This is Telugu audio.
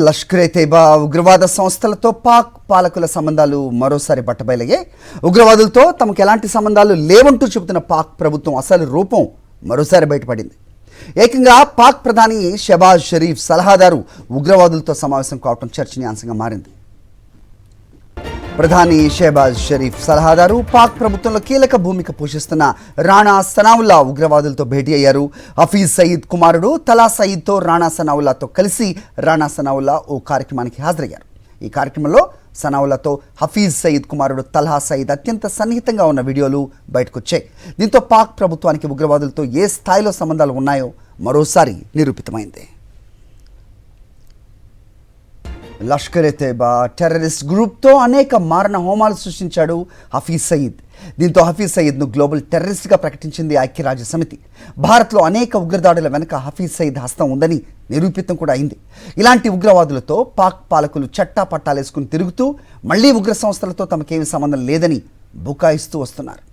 లష్కర్-ఏ-తైబా ఉగ్రవాద సంస్థలతో పాక్ పాలకుల సంబంధాలు మరోసారి బట్టబయలయ్యాయి. ఉగ్రవాదులతో తమకు ఎలాంటి సంబంధాలు లేవంటూ చెబుతున్న పాక్ ప్రభుత్వం అసలు రూపం మరోసారి బయటపడింది. ఏకంగా పాక్ ప్రధాని షెహబాజ్ షరీఫ్ సలహాదారు ఉగ్రవాదులతో సమావేశం కావడం చర్చనీయాంశంగా మారింది. ప్రధాని షెహబాజ్ షరీఫ్ సలహాదారు పాక్ ప్రభుత్వంలో కీలక భూమిక పోషిస్తున్న రాణా సనావుల్లా ఉగ్రవాదులతో భేటీ అయ్యారు. హఫీజ్ సయీద్ కుమారుడు తలా సయీద్తో రాణా సనావుల్లాతో కలిసి రాణా సనావుల్లా ఓ కార్యక్రమానికి హాజరయ్యారు. ఈ కార్యక్రమంలో సనావుల్లాతో హఫీజ్ సయీద్ కుమారుడు తల్హా సయీద్ అత్యంత సన్నిహితంగా ఉన్న వీడియోలు బయటకొచ్చాయి. దీంతో పాక్ ప్రభుత్వానికి ఉగ్రవాదులతో ఏ స్థాయిలో సంబంధాలు ఉన్నాయో మరోసారి నిరూపితమైంది. లష్కర్-ఏ-తైబా టెర్రరిస్ట్ గ్రూప్తో అనేక మారణ హోమాలు సృష్టించాడు హఫీజ్ సయీద్. దీంతో హఫీజ్ సయీద్ను గ్లోబల్ టెర్రరిస్ట్గా ప్రకటించింది ఐక్యరాజ్య సమితి. భారత్లో అనేక ఉగ్రదాడుల వెనుక హఫీజ్ సయీద్ హస్తం ఉందని నిరూపితం కూడా అయింది. ఇలాంటి ఉగ్రవాదులతో పాక్ పాలకులు చట్టా పట్టాలేసుకుని తిరుగుతూ మళ్లీ ఉగ్ర సంస్థలతో తమకేమీ సంబంధం లేదని బుకాయిస్తూ వస్తున్నారు.